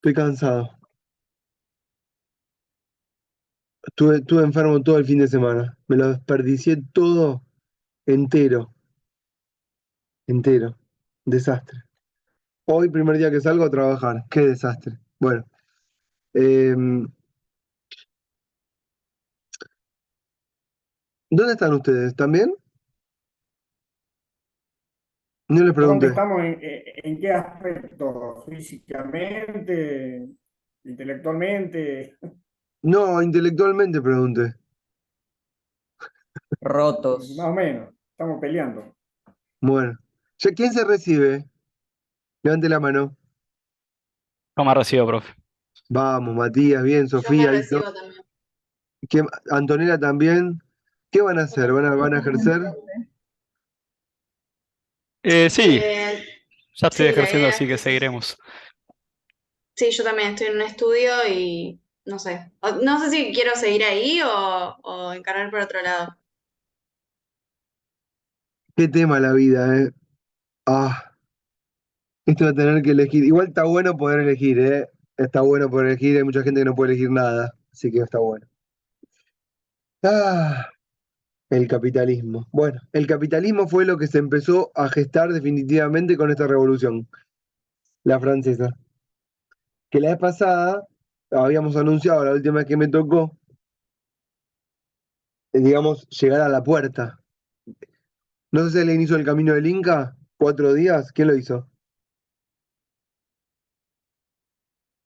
Estoy cansado. Estuve enfermo todo el fin de semana. Me lo desperdicié todo entero, entero. Desastre. Hoy, primer día que salgo a trabajar. Qué desastre. Bueno, ¿dónde están ustedes? ¿También? No les ¿Dónde pregunté. estamos? En qué aspecto? ¿Físicamente? ¿Intelectualmente? No, intelectualmente pregunté. Y más o Rotos. menos. Estamos peleando. Bueno. Ya, ¿quién se recibe? Levante la mano. ¿Cómo ha recibido, profe? Vamos, Matías, bien, Yo me Sofía, ahí todo. recibo también. Antonella también. ¿Qué van a hacer? ¿Van a ejercer? Sí, Eh, ya estoy sí, la ejerciendo, idea así es que que sí. seguiremos. Sí, yo también estoy en un estudio y no sé. No sé si quiero seguir ahí o encarar por otro lado. Qué tema la vida, ¿eh? Ah, esto va a tener que elegir. Igual está bueno poder elegir, ¿eh? Está bueno poder elegir. Hay mucha gente que no puede elegir nada, así que está bueno. Ah, el capitalismo. Bueno, el capitalismo fue lo que se empezó a gestar definitivamente con esta revolución, la francesa. Que la vez pasada habíamos anunciado, la última vez que me tocó, digamos, llegar a la puerta. No sé si le inicio el camino del Inca, 4 días, ¿quién lo hizo?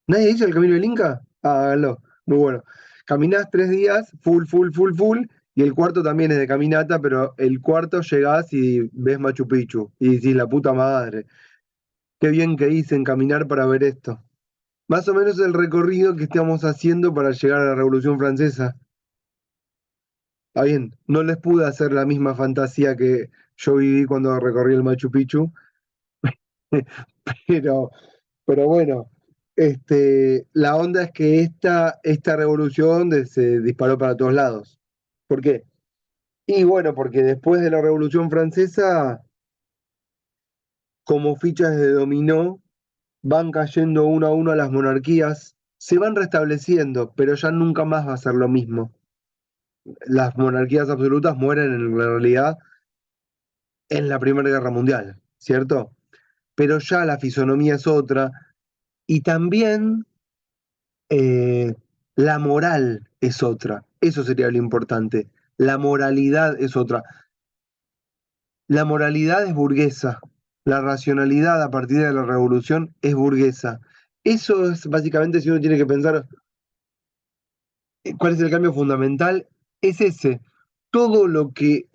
¿Nadie hizo el camino del Inca? Ah, háganlo. Muy bueno. Caminás 3 días, full, full, full, full, y el cuarto también es de caminata, pero el cuarto llegás y ves Machu Picchu. Y decís, la puta madre, qué bien que hice en caminar para ver esto. Más o menos el recorrido que estamos haciendo para llegar a la Revolución Francesa. Está bien, no les pude hacer la misma fantasía que yo viví cuando recorrí el Machu Picchu, pero, pero bueno, la onda es que esta revolución se disparó para todos lados. ¿Por qué? Y bueno, porque después de la Revolución Francesa, como fichas de dominó, van cayendo uno a uno las monarquías, se van restableciendo, pero ya nunca más va a ser lo mismo. Las monarquías absolutas mueren en realidad en la Primera Guerra Mundial, ¿cierto? Pero ya la fisonomía es otra y también eh, la moral es otra. Eso sería lo importante. La moralidad es otra. La moralidad es burguesa. La racionalidad a partir de la revolución es burguesa. Eso es básicamente si uno tiene que pensar cuál es el cambio fundamental, es ese. Todo lo que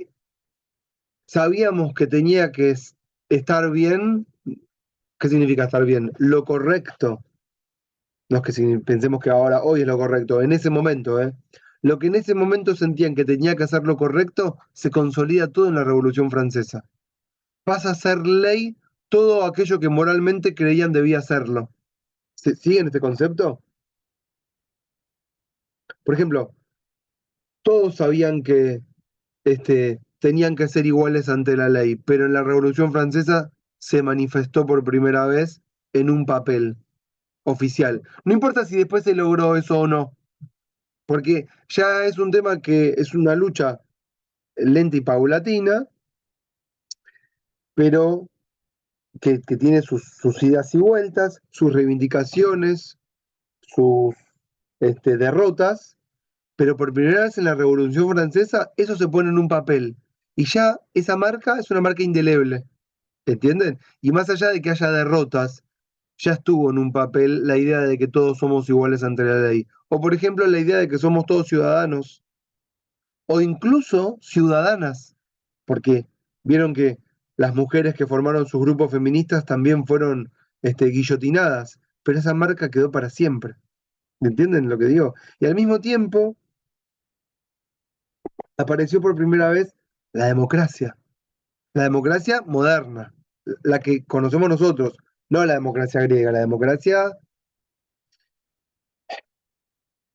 sabíamos que tenía que estar bien, ¿qué significa estar bien? Lo correcto. No es que si pensemos que ahora, hoy es lo correcto, en ese momento, ¿eh? Lo que en ese momento sentían que tenía que hacer lo correcto, se consolida todo en la Revolución Francesa. Pasa a ser ley todo aquello que moralmente creían debía serlo. ¿Siguen este concepto? Por ejemplo, todos sabían que tenían que ser iguales ante la ley, pero en la Revolución Francesa se manifestó por primera vez en un papel oficial. No importa si después se logró eso o no, porque ya es un tema que es una lucha lenta y paulatina, pero que tiene sus idas y vueltas, sus reivindicaciones, sus derrotas, pero por primera vez en la Revolución Francesa eso se pone en un papel. Y ya esa marca es una marca indeleble, ¿entienden? Y más allá de que haya derrotas, ya estuvo en un papel la idea de que todos somos iguales ante la ley. O por ejemplo la idea de que somos todos ciudadanos o incluso ciudadanas, porque vieron que las mujeres que formaron sus grupos feministas también fueron guillotinadas, pero esa marca quedó para siempre. ¿Entienden lo que digo? Y al mismo tiempo apareció por primera vez la democracia moderna, la que conocemos nosotros, no la democracia griega, la democracia,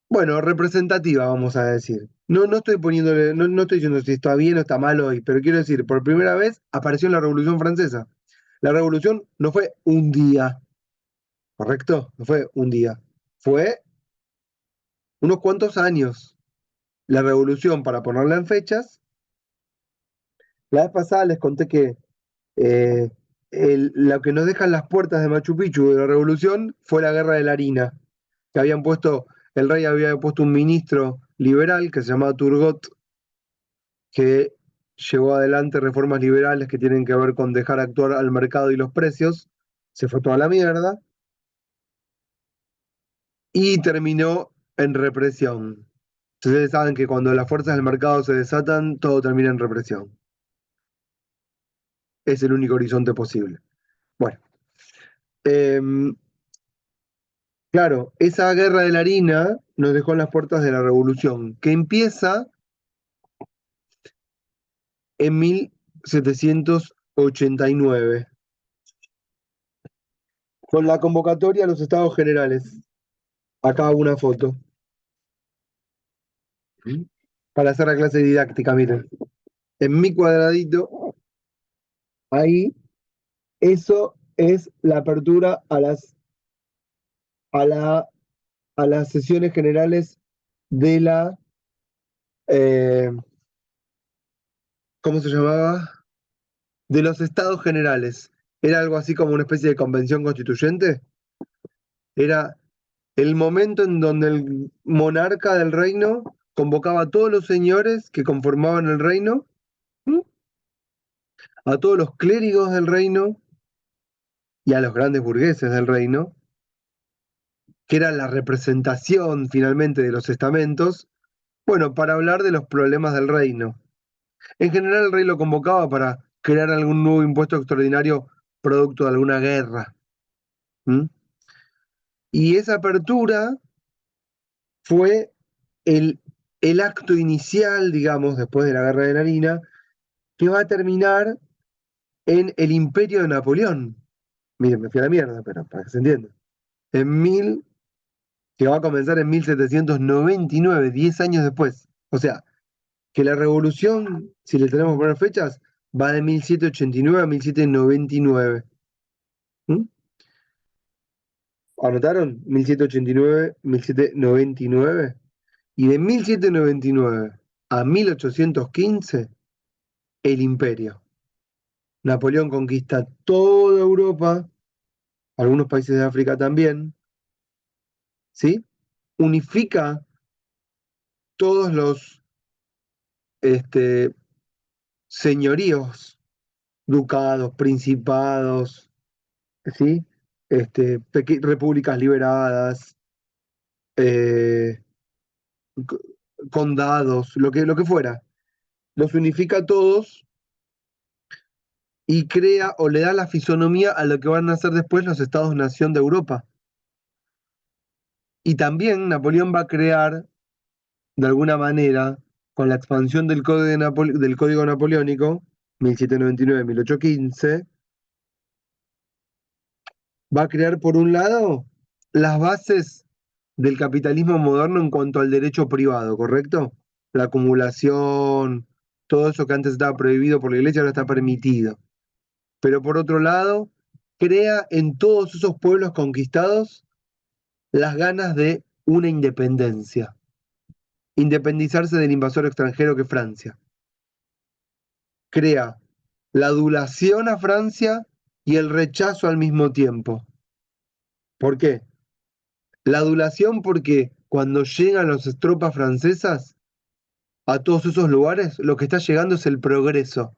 bueno, representativa, vamos a decir. No, no estoy poniéndole, no estoy diciendo si está bien o está mal hoy, pero quiero decir, por primera vez apareció en la Revolución Francesa. La revolución no fue un día, ¿correcto? No fue un día, fue unos cuantos años. La revolución, para ponerla en fechas, la vez pasada les conté que eh, lo que nos dejan las puertas de Machu Picchu de la revolución fue la guerra de la harina, que el rey había puesto un ministro liberal que se llamaba Turgot, que llevó adelante reformas liberales que tienen que ver con dejar actuar al mercado y los precios, se fue toda la mierda, y terminó en represión. Ustedes saben que cuando las fuerzas del mercado se desatan, todo termina en represión. Es el único horizonte posible. Bueno, em, claro, esa guerra de la harina nos dejó en las puertas de la revolución, que empieza en 1789, con la convocatoria a los estados generales. Acá hago una foto para hacer la clase didáctica, miren. En mi cuadradito, ahí, eso es la apertura a la, a las sesiones generales de eh, ¿cómo se llamaba? De los estados generales. Era algo así como una especie de convención constituyente. Era el momento en donde el monarca del reino convocaba a todos los señores que conformaban el reino, ¿m? A todos los clérigos del reino y a los grandes burgueses del reino, que era la representación finalmente de los estamentos, bueno, para hablar de los problemas del reino. En general el rey lo convocaba para crear algún nuevo impuesto extraordinario producto de alguna guerra. ¿M? Y esa apertura fue el, el acto inicial, digamos, después de la guerra de la harina, que va a terminar en el imperio de Napoleón. Miren, me fui a la mierda, pero para que se entienda. Que va a comenzar en 1799, 10 años después. O sea, que la revolución, si le tenemos que poner fechas, va de 1789 a 1799. ¿Mm? ¿Anotaron? 1789, 1799. Y de 1799 a 1815, el imperio. Napoleón conquista toda Europa, algunos países de África también, ¿sí? Unifica todos los este, señoríos, ducados, principados, ¿sí? Repúblicas liberadas, eh, condados, lo que fuera. Los unifica a todos y crea o le da la fisonomía a lo que van a ser después los estados-nación de Europa. Y también Napoleón va a crear, de alguna manera, con la expansión del Código Napoleónico, 1799-1815, va a crear, por un lado, las bases del capitalismo moderno en cuanto al derecho privado, ¿correcto? La acumulación, todo eso que antes estaba prohibido por la iglesia ahora está permitido. Pero por otro lado, crea en todos esos pueblos conquistados las ganas de una independencia, independizarse del invasor extranjero que es Francia. Crea la adulación a Francia y el rechazo al mismo tiempo. ¿Por qué? La adulación porque cuando llegan las tropas francesas a todos esos lugares, lo que está llegando es el progreso.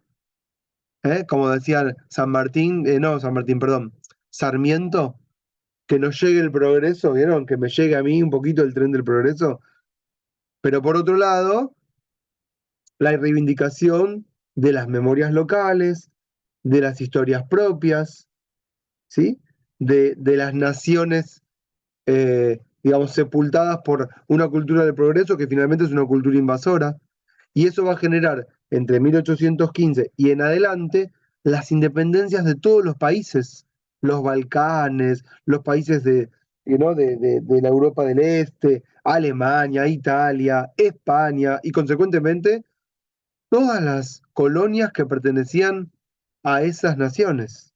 Como decía San Martín, no, San Martín, perdón, Sarmiento, que nos llegue el progreso, ¿vieron? Que me llegue a mí un poquito el tren del progreso. Pero por otro lado, la reivindicación de las memorias locales, de las historias propias, ¿sí? De las naciones, digamos, sepultadas por una cultura del progreso que finalmente es una cultura invasora. Y eso va a generar, entre 1815 y en adelante, las independencias de todos los países, los Balcanes, los países ¿no? de la Europa del Este, Alemania, Italia, España y consecuentemente todas las colonias que pertenecían a esas naciones.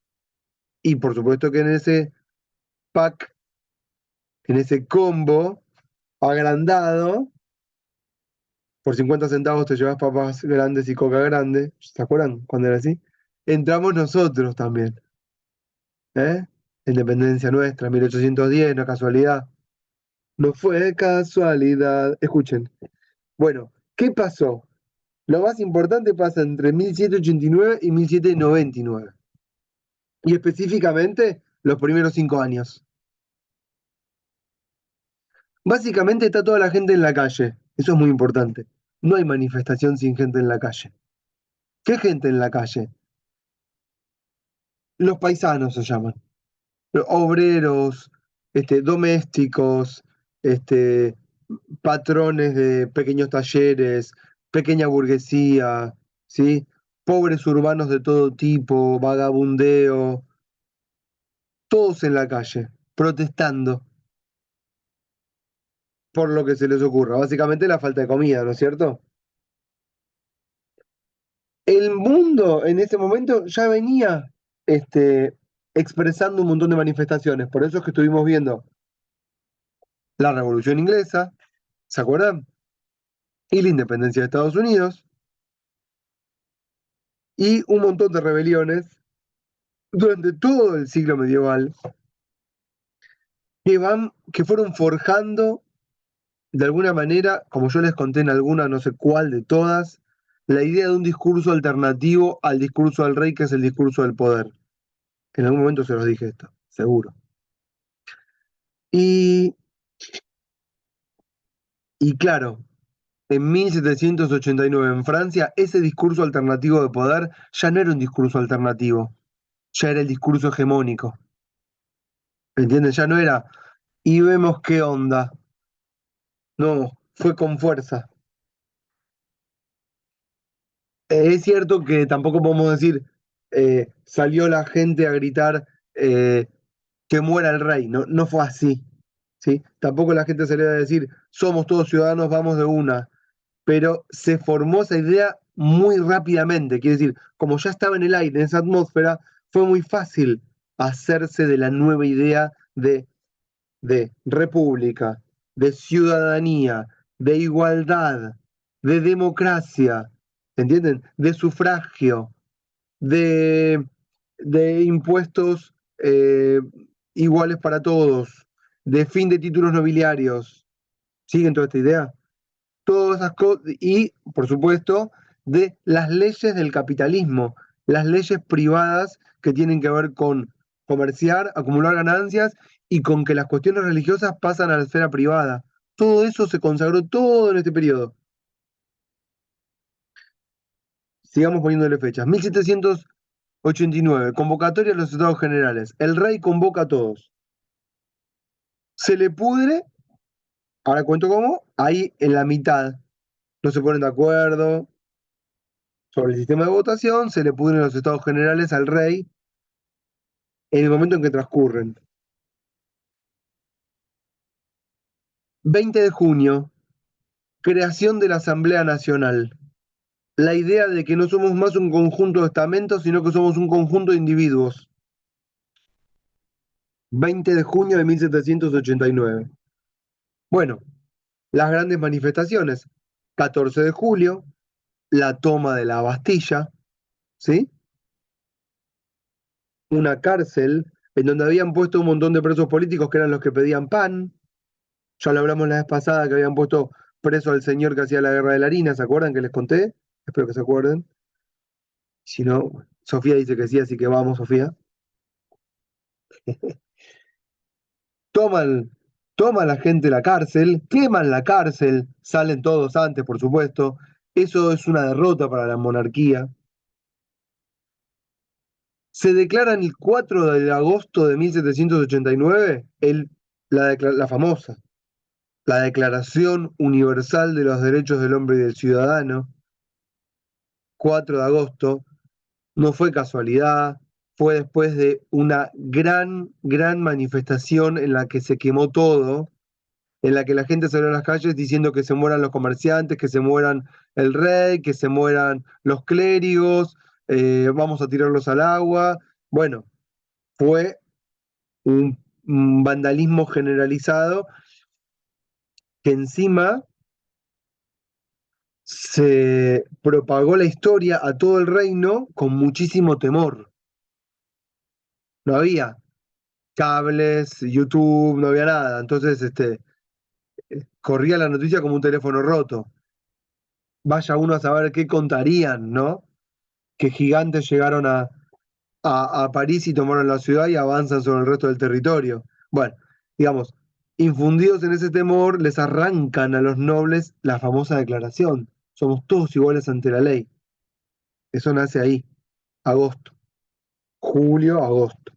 Y por supuesto que en ese pack en ese combo agrandado, por 50 centavos te llevas papas grandes y coca grande, ¿se acuerdan cuando era así? Entramos nosotros también, ¿eh? Independencia nuestra, 1810, no es casualidad. No fue casualidad. Escuchen. Bueno, ¿qué pasó? Lo más importante pasa entre 1789 y 1799. Y específicamente los primeros 5 años. Básicamente está toda la gente en la calle. Eso es muy importante. No hay manifestación sin gente en la calle. ¿Qué gente en la calle? Los paisanos se llaman. Los obreros, domésticos, este, patrones de pequeños talleres, pequeña burguesía, ¿sí? Pobres urbanos de todo tipo, vagabundeo, todos en la calle, protestando por lo que se les ocurra. Básicamente la falta de comida, ¿no es cierto? El mundo en ese momento ya venía expresando un montón de manifestaciones. Por eso es que estuvimos viendo la Revolución Inglesa, ¿se acuerdan? Y la independencia de Estados Unidos, y un montón de rebeliones durante todo el siglo medieval que fueron forjando de alguna manera, como yo les conté en alguna, no sé cuál de todas, la idea de un discurso alternativo al discurso del rey, que es el discurso del poder. En algún momento se los dije esto, seguro. Y, y claro, en 1789 en Francia, ese discurso alternativo de poder ya no era un discurso alternativo, ya era el discurso hegemónico. ¿Entienden? Ya no era, y vemos qué onda. No, fue con fuerza. Es cierto que tampoco podemos decir, salió la gente a gritar que muera el rey. No, no fue así. ¿Sí? Tampoco la gente salió a decir, somos todos ciudadanos, vamos de una. Pero se formó esa idea muy rápidamente. Quiere decir, como ya estaba en el aire, en esa atmósfera, fue muy fácil hacerse de la nueva idea de república, de ciudadanía, de igualdad, de democracia, ¿entienden? De sufragio, de, de impuestos iguales para todos, de fin de títulos nobiliarios. ¿Siguen toda esta idea? Todas esas cosas, y por supuesto, de las leyes del capitalismo, las leyes privadas que tienen que ver con comerciar, acumular ganancias y con que las cuestiones religiosas pasan a la esfera privada. Todo eso se consagró todo en este periodo. Sigamos poniéndole fechas. 1789, convocatoria a los Estados Generales. El rey convoca a todos. Se le pudre, ahora cuento cómo, ahí en la mitad. No se ponen de acuerdo sobre el sistema de votación, se le pudren los Estados Generales al rey en el momento en que transcurren. 20 de junio, creación de la Asamblea Nacional. La idea de que no somos más un conjunto de estamentos, sino que somos un conjunto de individuos. 20 de junio de 1789. Bueno, las grandes manifestaciones. 14 de julio, la toma de la Bastilla, ¿sí? Una cárcel en donde habían puesto un montón de presos políticos que eran los que pedían pan. Ya lo hablamos la vez pasada que habían puesto preso al señor que hacía la guerra de la harina, ¿se acuerdan que les conté? Espero que se acuerden. Si no, Sofía dice que sí, así que vamos, Sofía. Toman, toma la gente la cárcel, queman la cárcel, salen todos antes, por supuesto. Eso es una derrota para la monarquía. Se declaran el 4 de agosto de 1789 la famosa, la Declaración Universal de los Derechos del Hombre y del Ciudadano. 4 de agosto, no fue casualidad, fue después de una gran manifestación en la que se quemó todo, en la que la gente salió a las calles diciendo que se mueran los comerciantes, que se mueran el rey, que se mueran los clérigos, vamos a tirarlos al agua. Bueno, fue un vandalismo generalizado que encima se propagó la historia a todo el reino con muchísimo temor. No había cables, YouTube, no había nada. Entonces, corría la noticia como un teléfono roto. Vaya uno a saber qué contarían, ¿no? Que gigantes llegaron a París y tomaron la ciudad y avanzan sobre el resto del territorio. Bueno, digamos, infundidos en ese temor, les arrancan a los nobles la famosa declaración. Somos todos iguales ante la ley. Eso nace ahí, agosto, julio, agosto.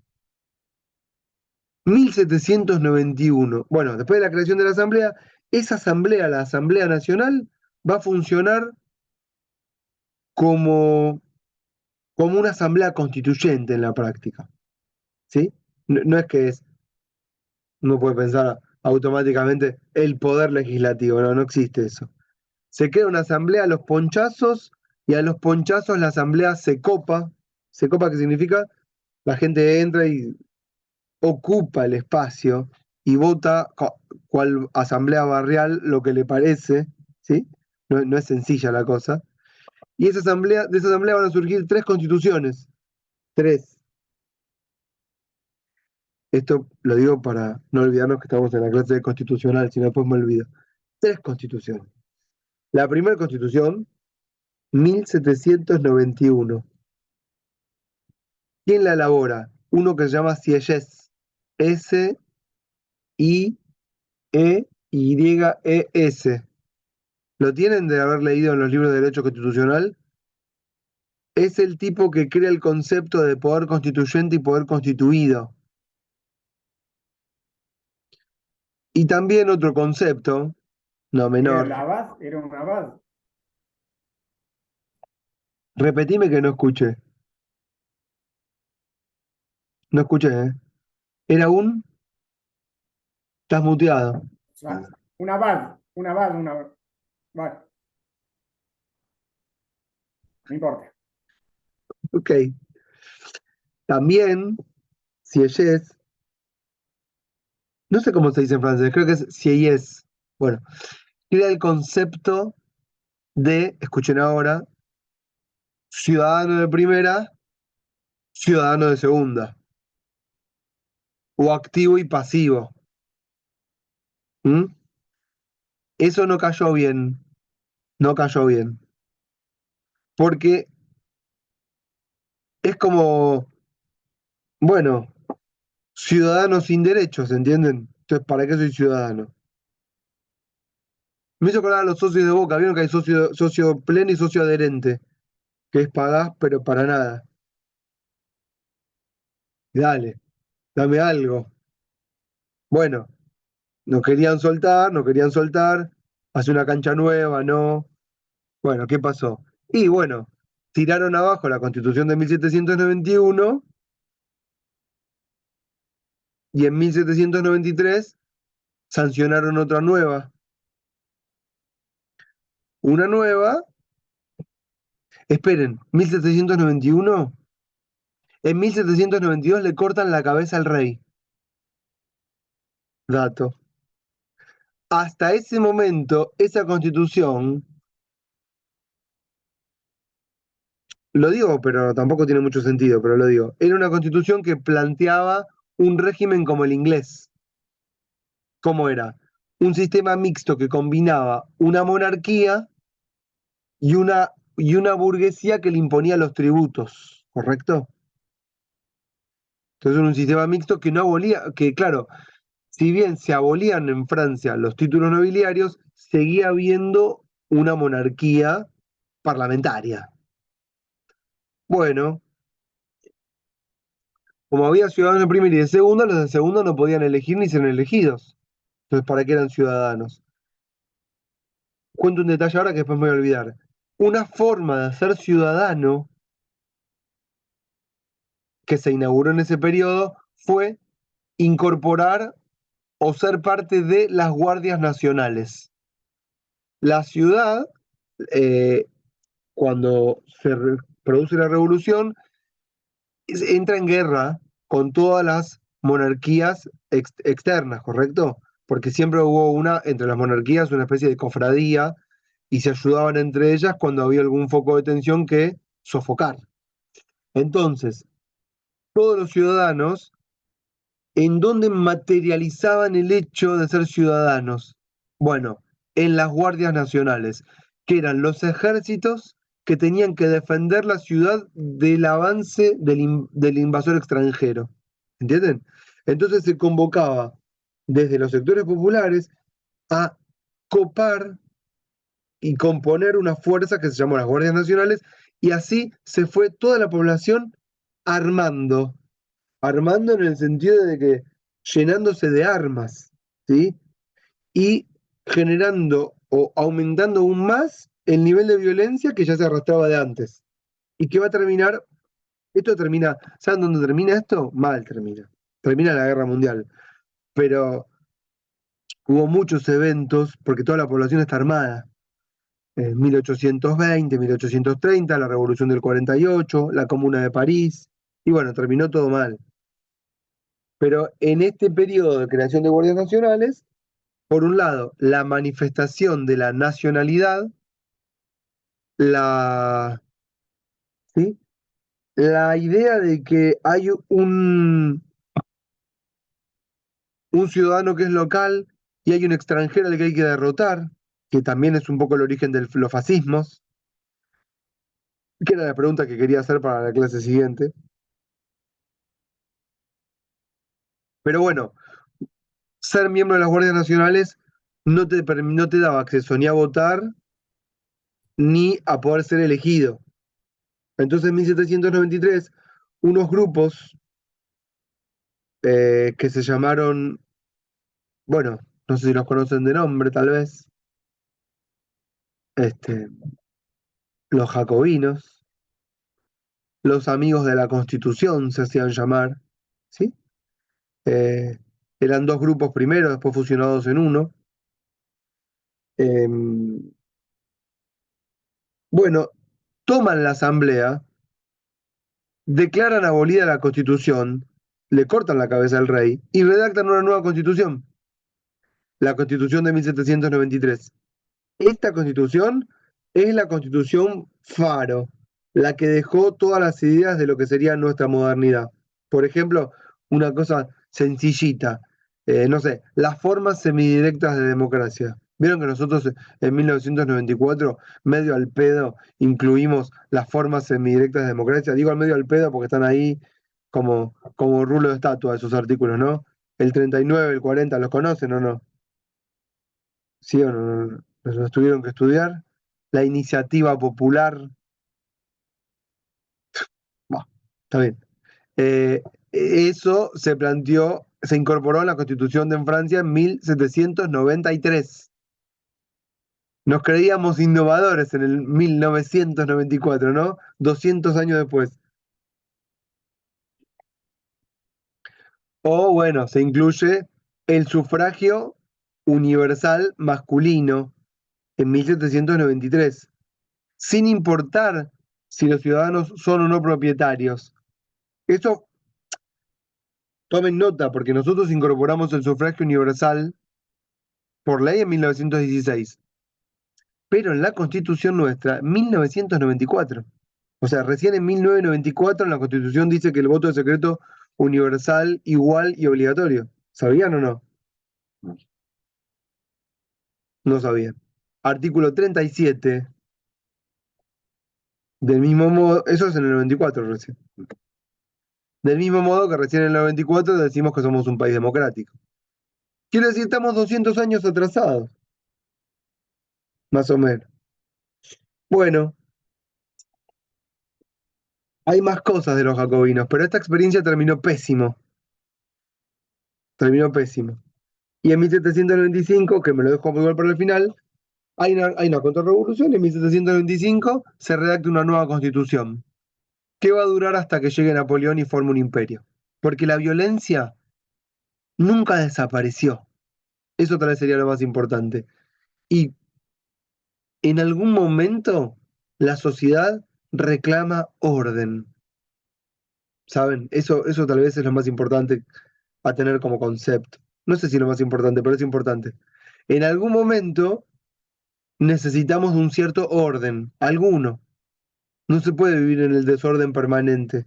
1791. Bueno, después de la creación de la Asamblea, esa Asamblea, la Asamblea Nacional, va a funcionar como, como una asamblea constituyente en la práctica. ¿Sí? No es que uno puede pensar automáticamente el poder legislativo, no existe eso. Se crea una asamblea a los ponchazos y a los ponchazos la asamblea se copa. ¿Se copa qué significa? La gente entra y ocupa el espacio y vota cual asamblea barrial lo que le parece, ¿sí? No es sencilla la cosa. Y de esa asamblea van a surgir tres constituciones. Tres. Esto lo digo para no olvidarnos que estamos en la clase de constitucional, si no después me olvido. Tres constituciones. La primera constitución, 1791. ¿Quién la elabora? Uno que se llama Sieyès. Sieyes. ¿Lo tienen de haber leído en los libros de Derecho Constitucional? Es el tipo que crea el concepto de poder constituyente y poder constituido. Y también otro concepto, no Era el menor. abad, era un abad. Repetime que no escuché. No escuché, ¿eh? Era un... Estás muteado. O sea, un abad, un abad, un abad. Bueno, no importa. Ok. También, Sieyès, no sé cómo se dice en francés, creo que es Sieyès. Bueno, crea el concepto de, escuchen ahora, ciudadano de primera, ciudadano de segunda, o activo y pasivo. ¿Mm? Eso no cayó bien, no cayó bien, porque es como, bueno, ciudadano sin derechos, ¿entienden? Entonces, ¿para qué soy ciudadano? Me hizo acordar a los socios de Boca, vieron que hay socio pleno y socio adherente, que es pagás, pero para nada. Dale, dame algo. Bueno, no querían soltar, no querían soltar, hace una cancha nueva, no. Bueno, ¿qué pasó? Y bueno, tiraron abajo la Constitución de 1791 y en 1793 sancionaron otra nueva. Una nueva, esperen, 1791, en 1792 le cortan la cabeza al rey. Dato. Hasta ese momento, esa constitución, lo digo, pero tampoco tiene mucho sentido, pero lo digo, era una constitución que planteaba un régimen como el inglés. ¿Cómo era? Un sistema mixto que combinaba una monarquía y una burguesía que le imponía los tributos, ¿correcto? Entonces era un sistema mixto que no abolía, que claro, si bien se abolían en Francia los títulos nobiliarios, seguía habiendo una monarquía parlamentaria. Bueno, como había ciudadanos de primera y de segunda, los de segunda no podían elegir ni ser elegidos. Entonces, ¿para qué eran ciudadanos? Cuento un detalle ahora que después me voy a olvidar. Una forma de ser ciudadano que se inauguró en ese periodo fue incorporar o ser parte de las guardias nacionales. La ciudad, eh, cuando produce la revolución, entra en guerra con todas las monarquías externas, ¿correcto? Porque siempre hubo entre las monarquías una especie de cofradía y se ayudaban entre ellas cuando había algún foco de tensión que sofocar. Entonces, todos los ciudadanos, ¿en dónde materializaban el hecho de ser ciudadanos? Bueno, en las guardias nacionales, que eran los ejércitos que tenían que defender la ciudad del avance del invasor extranjero. ¿Entienden? Entonces se convocaba desde los sectores populares a copar y componer una fuerza que se llamó las Guardias Nacionales, y así se fue toda la población armando, armando en el sentido de que llenándose de armas, ¿sí? Y generando o aumentando aún más el nivel de violencia que ya se arrastraba de antes. Y que va a terminar, esto termina, ¿saben dónde termina esto? Mal termina. Termina la guerra mundial. Pero hubo muchos eventos, porque toda la población está armada. 1820, 1830, la Revolución del 48, la Comuna de París, y bueno, terminó todo mal. Pero en este periodo de creación de guardias nacionales, por un lado, la manifestación de la nacionalidad, la, ¿sí? La idea de que hay un ciudadano que es local y hay un extranjero al que hay que derrotar, que también es un poco el origen de los fascismos, que era la pregunta que quería hacer para la clase siguiente. Pero bueno, ser miembro de las Guardias Nacionales no te daba acceso ni a votar ni a poder ser elegido. Entonces en 1793, unos grupos que se llamaron, bueno, no sé si los conocen de nombre tal vez, este, los jacobinos, los amigos de la Constitución se hacían llamar, ¿sí? Eh, Eran dos grupos primero, después fusionados en uno. Bueno, toman la asamblea, declaran abolida la Constitución, le cortan la cabeza al rey y redactan una nueva Constitución, la Constitución de 1793. Esta Constitución es la Constitución Faro, la que dejó todas las ideas de lo que sería nuestra modernidad. Por ejemplo, una cosa sencillita, no sé, las formas semidirectas de democracia. Vieron que nosotros en 1994, medio al pedo, incluimos las formas semidirectas de democracia. Digo al medio al pedo porque están ahí como rulo de estatua esos artículos, ¿no? El 39, el 40, ¿los conocen o no? ¿Sí o no? Los tuvieron que estudiar. La iniciativa popular. Bah, está bien. Eso se planteó, se incorporó en la Constitución de Francia en 1793. Nos creíamos innovadores en el 1994, ¿no? 200 años después. O bueno, se incluye el sufragio universal masculino en 1793, sin importar si los ciudadanos son o no propietarios. Eso tomen nota, porque nosotros incorporamos el sufragio universal por ley en 1916, pero en la Constitución nuestra, 1994. O sea, recién en 1994 en la Constitución dice que el voto es secreto, universal, igual y obligatorio. ¿Sabían o no? No sabían. Artículo 37, del mismo modo, eso es en el 94 recién. Del mismo modo que recién en el 94 decimos que somos un país democrático. Quiere decir, estamos 200 años atrasados, más o menos. Bueno, hay más cosas de los jacobinos, pero esta experiencia terminó pésimo. Terminó pésimo. Y en 1795, que me lo dejo igual para el final, hay una contrarrevolución y en 1795 se redacta una nueva constitución que va a durar hasta que llegue Napoleón y forme un imperio. Porque la violencia nunca desapareció. Eso tal vez sería lo más importante. Y en algún momento la sociedad reclama orden. ¿Saben? Eso tal vez es lo más importante a tener como concepto. No sé si lo más importante, pero es importante. En algún momento necesitamos de un cierto orden, alguno. No se puede vivir en el desorden permanente.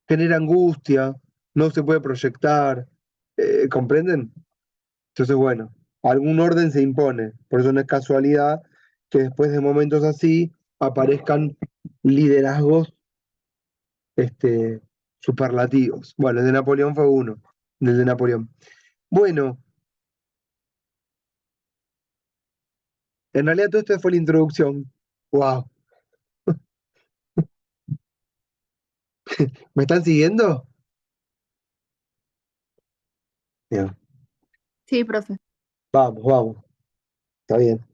Genera angustia, no se puede proyectar. ¿Comprenden? Entonces, bueno, algún orden se impone. Por eso no es casualidad que después de momentos así aparezcan liderazgos superlativos. Bueno, el de Napoleón fue uno, el de Napoleón. Bueno, en realidad todo esto fue la introducción. Wow, ¿me están siguiendo? Bien. Sí, profe. Vamos, vamos, está bien.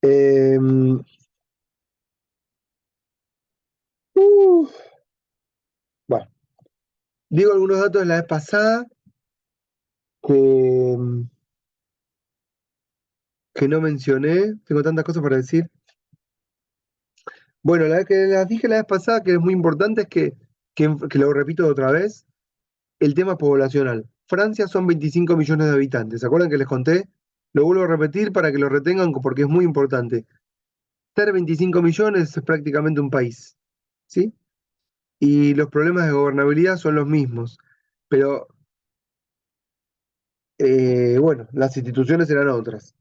Em, uh, bueno, digo algunos datos de la vez pasada que, que no mencioné. Tengo tantas cosas para decir. Bueno, la que las dije la vez pasada que es muy importante es que lo repito otra vez, el tema poblacional. Francia son 25 millones de habitantes. ¿Se acuerdan que les conté? Lo vuelvo a repetir para que lo retengan porque es muy importante. Ser 25 millones es prácticamente un país, ¿sí? Y los problemas de gobernabilidad son los mismos. Pero, bueno, las instituciones eran otras.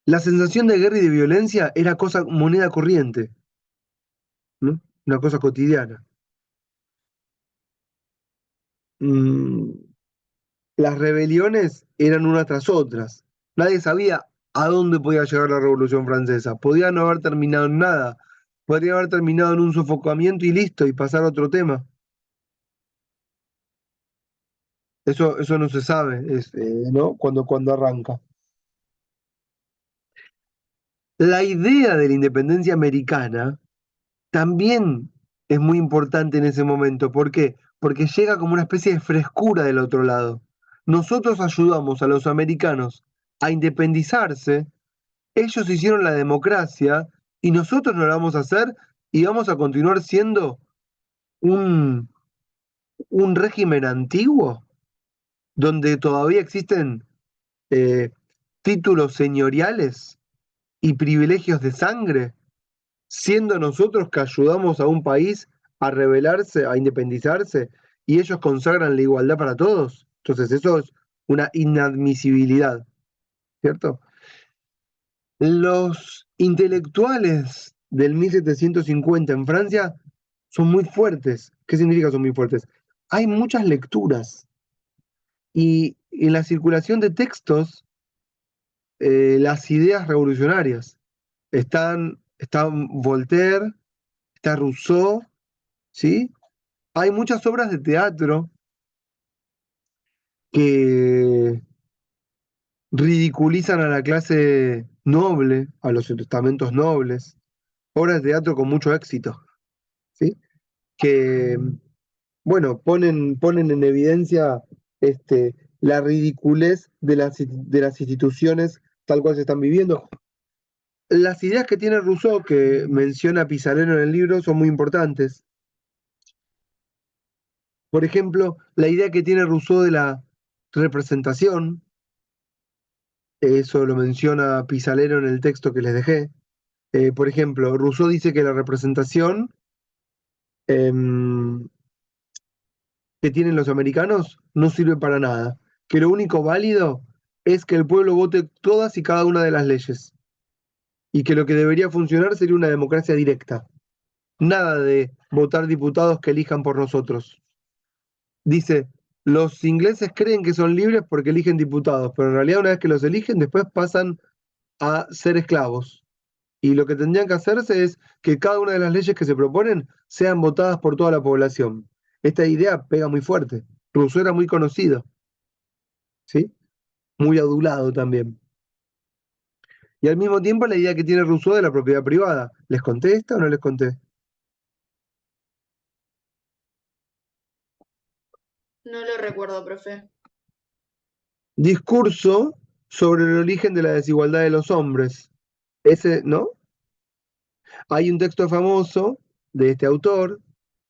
La sensación de guerra y de violencia era moneda corriente, ¿no? Una cosa cotidiana. Mm, las rebeliones eran unas tras otras. Nadie sabía a dónde podía llegar la Revolución Francesa. Podía no haber terminado en nada. Podría haber terminado en un sofocamiento y listo, y pasar a otro tema. Eso no se sabe, ¿no? Cuando arranca. La idea de la independencia americana también es muy importante en ese momento. ¿Por qué? Porque llega como una especie de frescura del otro lado. Nosotros ayudamos a los americanos a independizarse, ellos hicieron la democracia y nosotros no la vamos a hacer y vamos a continuar siendo un, un régimen antiguo donde todavía existen eh, títulos señoriales y privilegios de sangre, siendo nosotros que ayudamos a un país a rebelarse, a independizarse, y ellos consagran la igualdad para todos. Entonces eso es una inadmisibilidad, ¿cierto? Los intelectuales del 1750 en Francia son muy fuertes. ¿Qué significa son muy fuertes? Hay muchas lecturas y en la circulación de textos, las ideas revolucionarias. Están Voltaire, está Rousseau, ¿sí? Hay muchas obras de teatro que ridiculizan a la clase noble, a los estamentos nobles, obras de teatro con mucho éxito, ¿sí? Que, bueno, ponen en evidencia la ridiculez de las instituciones tal cual se están viviendo. Las ideas que tiene Rousseau, que menciona Pizarro en el libro, son muy importantes. Por ejemplo, la idea que tiene Rousseau de la representación, eso lo menciona Pizarro en el texto que les dejé. Por ejemplo, Rousseau dice que la representación em, que tienen los americanos no sirve para nada, que lo único válido es que el pueblo vote todas y cada una de las leyes, y que lo que debería funcionar sería una democracia directa, nada de votar diputados que elijan por nosotros. Dice, los ingleses creen que son libres porque eligen diputados, pero en realidad una vez que los eligen, después pasan a ser esclavos. Y lo que tendrían que hacerse es que cada una de las leyes que se proponen sean votadas por toda la población. Esta idea pega muy fuerte. Rousseau era muy conocido, ¿sí? Muy adulado también. Y al mismo tiempo la idea que tiene Rousseau de la propiedad privada. ¿Les conté esta o no les conté? No lo recuerdo, profe. Discurso sobre el origen de la desigualdad de los hombres. Ese, ¿no? Hay un texto famoso de este autor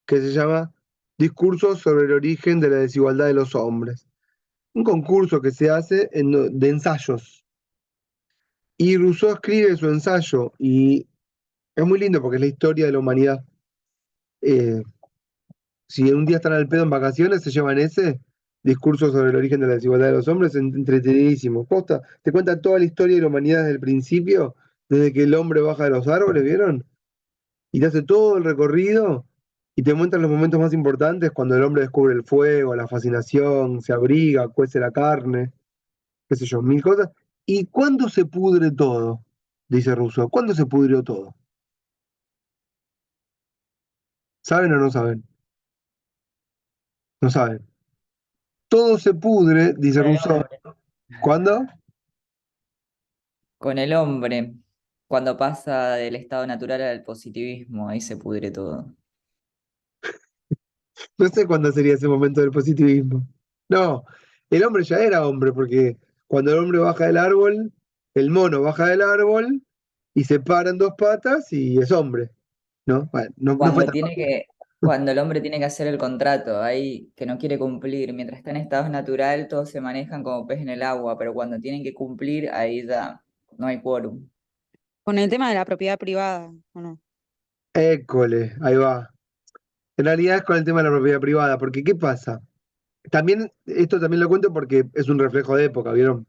que se llama Discursos sobre el origen de la desigualdad de los hombres. Un concurso que se hace de ensayos. Y Rousseau escribe su ensayo y es muy lindo porque es la historia de la humanidad. Eh, si un día están al pedo en vacaciones, se llevan ese discurso sobre el origen de la desigualdad de los hombres, entretenidísimo. Posta, te cuenta toda la historia de la humanidad desde el principio, desde que el hombre baja de los árboles, ¿vieron? Y te hace todo el recorrido y te muestra los momentos más importantes cuando el hombre descubre el fuego, la fascinación, se abriga, cuece la carne, qué sé yo, mil cosas. ¿Y cuándo se pudre todo? Dice Rousseau. ¿Cuándo se pudrió todo? ¿Saben o no saben? No saben. Todo se pudre, dice Con el Rousseau. hombre. ¿Cuándo? Con el hombre, cuando pasa del estado natural al positivismo, ahí se pudre todo. No sé cuándo sería ese momento del positivismo. No, el hombre ya era hombre, porque cuando el hombre baja del árbol, el mono baja del árbol y se para en dos patas y es hombre, ¿no? Bueno, no fue Cuando tan... cuando el hombre tiene que hacer el contrato, ahí que no quiere cumplir, mientras está en estado natural, todos se manejan como pez en el agua, pero cuando tienen que cumplir, ahí ya no hay quórum. Con el tema de la propiedad privada, ¿o no? École, ahí va. En realidad es con el tema de la propiedad privada, porque ¿qué pasa? También, esto también lo cuento porque es un reflejo de época, ¿vieron?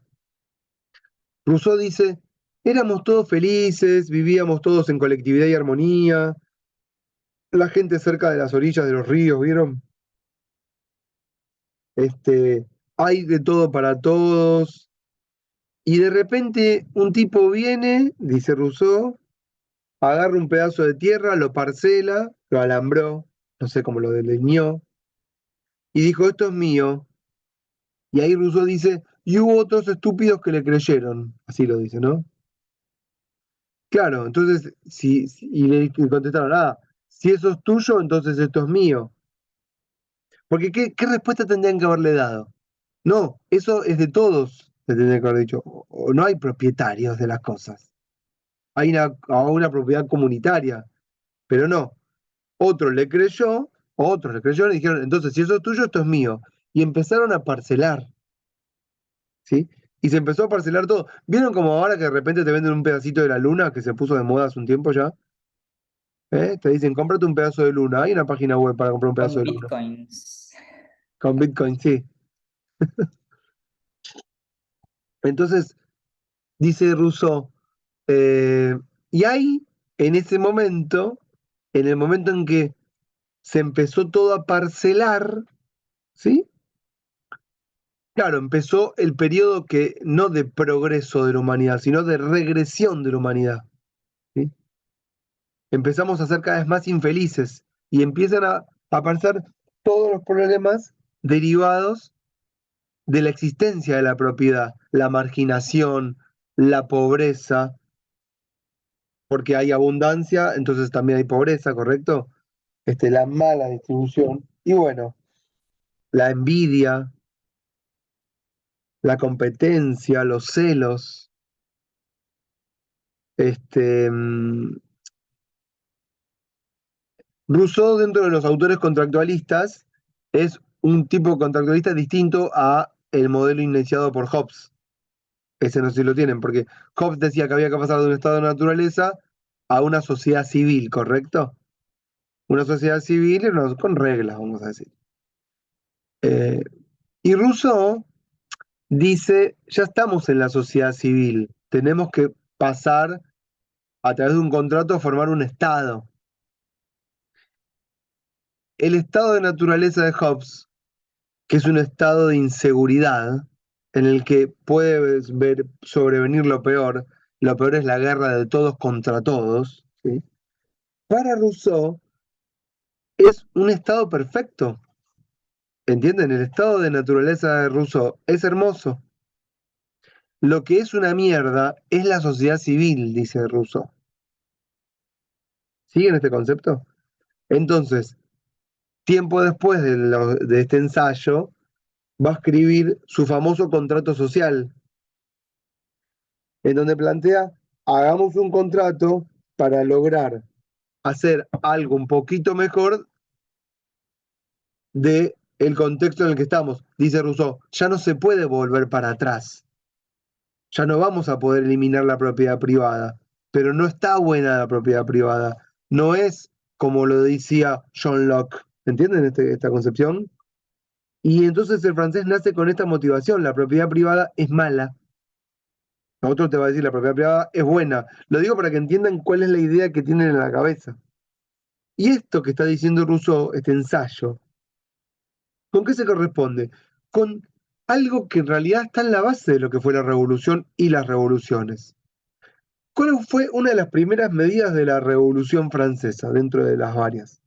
Rousseau dice, éramos todos felices, vivíamos todos en colectividad y armonía, la gente cerca de las orillas de los ríos, ¿vieron? Hay de todo para todos. Y de repente un tipo viene, dice Rousseau, agarra un pedazo de tierra, lo parcela, lo alambró, no sé cómo lo delineó, y dijo, esto es mío. Y ahí Rousseau dice, y hubo otros estúpidos que le creyeron. Así lo dice, ¿no? Claro, entonces, y le contestaron, si eso es tuyo, entonces esto es mío. Porque ¿qué respuesta tendrían que haberle dado? No, eso es de todos, le tendrían que haber dicho. O no hay propietarios de las cosas. Hay una propiedad comunitaria, pero no. Otros le creyeron y dijeron, entonces, si eso es tuyo, esto es mío. Y empezaron a parcelar, ¿sí? Y se empezó a parcelar todo. ¿Vieron como ahora que de repente te venden un pedacito de la luna que se puso de moda hace un tiempo ya? Te dicen, cómprate un pedazo de luna. Hay una página web para comprar un pedazo Con de luna. bitcoins. Con Bitcoin, sí. Entonces, dice Rousseau, y ahí, en ese momento, en el momento en que se empezó todo a parcelar, ¿sí? Claro, empezó el periodo que no de progreso de la humanidad, sino de regresión de la humanidad, ¿sí? Empezamos a ser cada vez más infelices y empiezan a aparecer todos los problemas derivados de la existencia de la propiedad, la marginación, la pobreza, porque hay abundancia, entonces también hay pobreza, ¿correcto? La mala distribución y bueno, la envidia, la competencia, los celos, este, mm, Rousseau, dentro de los autores contractualistas, es un tipo contractualista distinto a el modelo iniciado por Hobbes. Ese no sé si lo tienen, porque Hobbes decía que había que pasar de un estado de naturaleza a una sociedad civil, ¿correcto? Una sociedad civil con reglas, vamos a decir. Eh, y Rousseau dice, ya estamos en la sociedad civil, tenemos que pasar a través de un contrato a formar un estado. El estado de naturaleza de Hobbes, que es un estado de inseguridad en el que puede ver sobrevenir lo peor es la guerra de todos contra todos, ¿sí? Para Rousseau es un estado perfecto, ¿entienden? El estado de naturaleza de Rousseau es hermoso. Lo que es una mierda es la sociedad civil, dice Rousseau. ¿Siguen este concepto? Entonces, tiempo después de este ensayo, va a escribir su famoso contrato social, en donde plantea, hagamos un contrato para lograr hacer algo un poquito mejor del contexto en el que estamos. Dice Rousseau, ya no se puede volver para atrás. Ya no vamos a poder eliminar la propiedad privada, pero no está buena la propiedad privada. No es como lo decía John Locke. ¿Entienden esta concepción? Y entonces el francés nace con esta motivación. La propiedad privada es mala. A otro te va a decir la propiedad privada es buena. Lo digo para que entiendan cuál es la idea que tienen en la cabeza. Y esto que está diciendo Rousseau, este ensayo, ¿con qué se corresponde? Con algo que en realidad está en la base de lo que fue la revolución y las revoluciones. ¿Cuál fue una de las primeras medidas de la Revolución Francesa, dentro de las varias?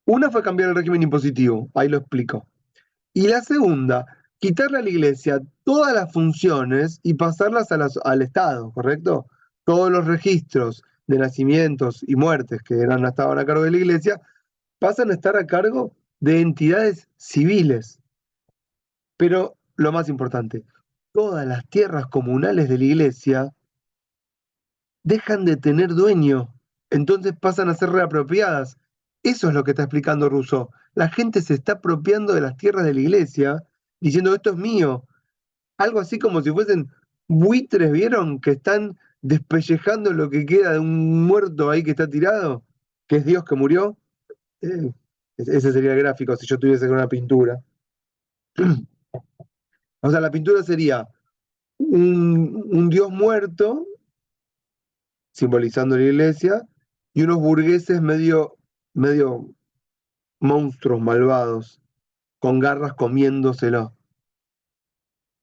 Una fue cambiar el régimen impositivo, ahí lo explico. Y la segunda, quitarle a la iglesia todas las funciones y pasarlas al Estado, ¿correcto? Todos los registros de nacimientos y muertes que estaban a cargo de la iglesia pasan a estar a cargo de entidades civiles. Pero lo más importante, todas las tierras comunales de la iglesia dejan de tener dueño, entonces pasan a ser reapropiadas. Eso es lo que está explicando Rousseau. La gente se está apropiando de las tierras de la iglesia, diciendo esto es mío. Algo así como si fuesen buitres, ¿vieron? Que están despellejando lo que queda de un muerto ahí que está tirado, que es Dios que murió. Eh, ese sería el gráfico si yo tuviese una pintura. O sea, la pintura sería un Dios muerto, simbolizando la iglesia, y unos burgueses medio monstruos malvados, con garras comiéndoselo.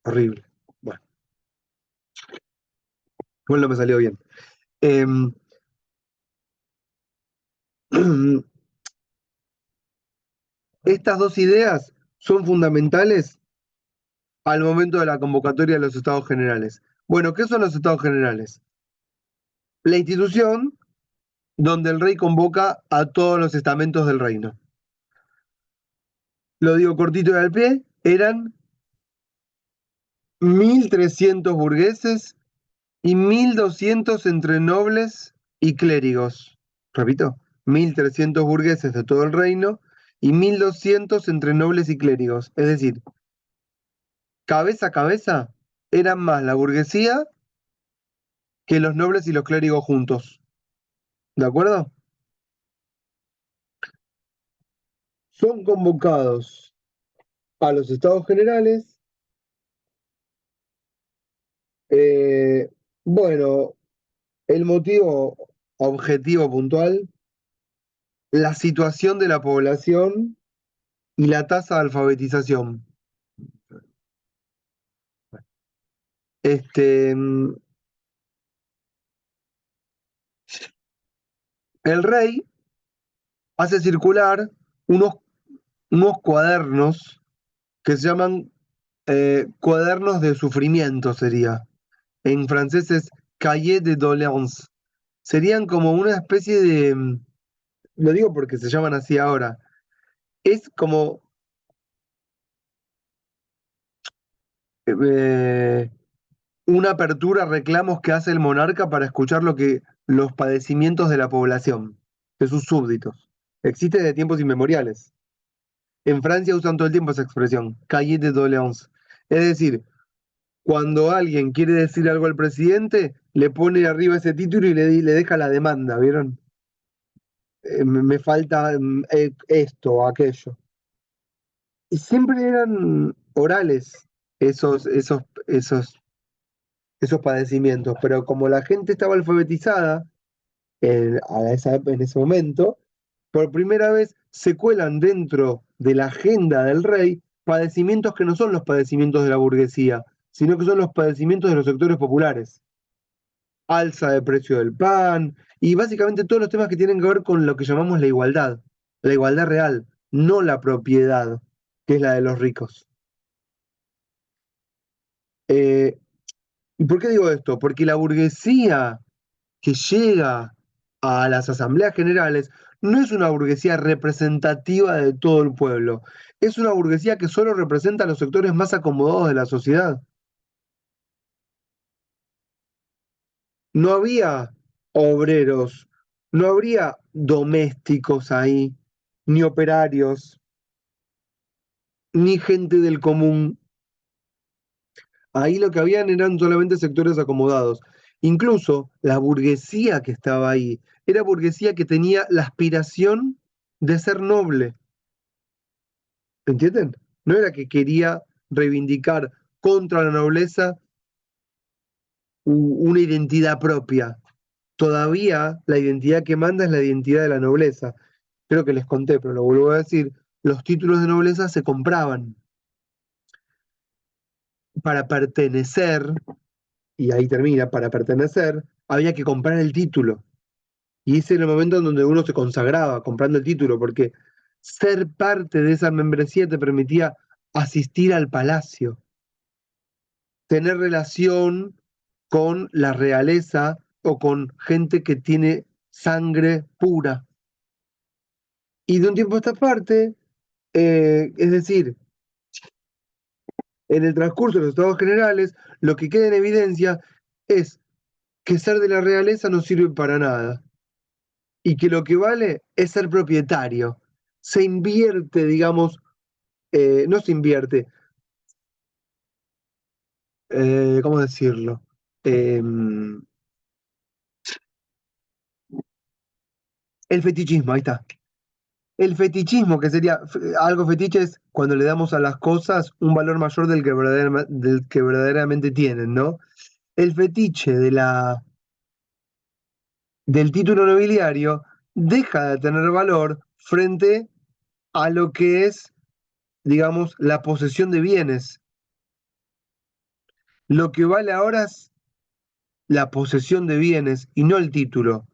Horrible. Bueno, no me salió bien. Em, Estas dos ideas son fundamentales al momento de la convocatoria de los estados generales. Bueno, ¿qué son los estados generales? La institución donde el rey convoca a todos los estamentos del reino. Lo digo cortito y al pie, eran 1.300 burgueses y 1.200 entre nobles y clérigos. Repito, 1.300 burgueses de todo el reino y 1.200 entre nobles y clérigos. Es decir, cabeza a cabeza eran más la burguesía que los nobles y los clérigos juntos. ¿De acuerdo? Son convocados a los estados generales. Bueno, el motivo objetivo puntual, la situación de la población y la tasa de alfabetización. El rey hace circular unos cuadernos que se llaman cuadernos de sufrimiento, sería. En francés es cahiers de doléances. Serían como una especie de, lo digo porque se llaman así ahora, es como eh, una apertura a reclamos que hace el monarca para escuchar los padecimientos de la población, de sus súbditos. Existe desde tiempos inmemoriales. En Francia usan todo el tiempo esa expresión, cahiers de doléances. Es decir, cuando alguien quiere decir algo al presidente, le pone arriba ese título y le deja la demanda, ¿vieron? Me falta esto o aquello. Y siempre eran orales esos padecimientos, pero como la gente estaba alfabetizada en ese momento, por primera vez se cuelan dentro de la agenda del rey padecimientos que no son los padecimientos de la burguesía, sino que son los padecimientos de los sectores populares. Alza de precio del pan y básicamente todos los temas que tienen que ver con lo que llamamos la igualdad real, no la propiedad, que es la de los ricos. ¿Y por qué digo esto? Porque la burguesía que llega a las asambleas generales no es una burguesía representativa de todo el pueblo, es una burguesía que solo representa a los sectores más acomodados de la sociedad. No había obreros, no habría domésticos ahí, ni operarios, ni gente del común. Ahí lo que habían eran solamente sectores acomodados. Incluso la burguesía que estaba ahí era burguesía que tenía la aspiración de ser noble. ¿Entienden? No era que quería reivindicar contra la nobleza una identidad propia. Todavía la identidad que manda es la identidad de la nobleza. Creo que les conté, pero lo vuelvo a decir, los títulos de nobleza se compraban. Para pertenecer, y ahí termina, para pertenecer, había que comprar el título. Y ese era el momento en donde uno se consagraba comprando el título, porque ser parte de esa membresía te permitía asistir al palacio, tener relación con la realeza o con gente que tiene sangre pura. Y de un tiempo a esta parte, es decir, en el transcurso de los estados generales, lo que queda en evidencia es que ser de la realeza no sirve para nada y que lo que vale es ser propietario. Se invierte, digamos, no se invierte, ¿cómo decirlo? El fetichismo, ahí está. El fetichismo, que sería algo fetiche, es cuando le damos a las cosas un valor mayor del que verdaderamente tienen, ¿no? El fetiche del título nobiliario deja de tener valor frente a lo que es, digamos, la posesión de bienes. Lo que vale ahora es la posesión de bienes y no el título.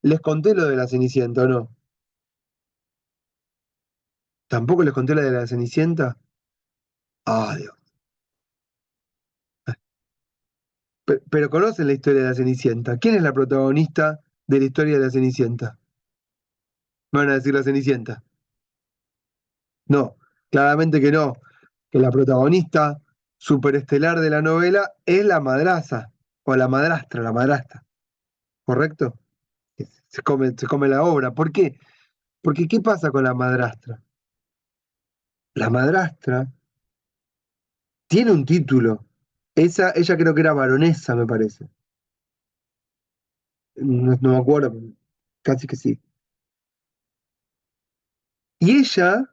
Les conté lo de la Cenicienta, ¿o no? ¿Tampoco les conté la de la Cenicienta? Ah, Dios. Pero conocen la historia de la Cenicienta. ¿Quién es la protagonista de la historia de la Cenicienta? ¿Me van a decir la Cenicienta? No, claramente que no. Que la protagonista superestelar de la novela es la madraza, o la madrastra, ¿correcto? Se come la obra. ¿Por qué? Porque ¿qué pasa con la madrastra? La madrastra tiene un título. Ella creo que era baronesa, me parece. No me acuerdo, pero casi que sí. Y ella,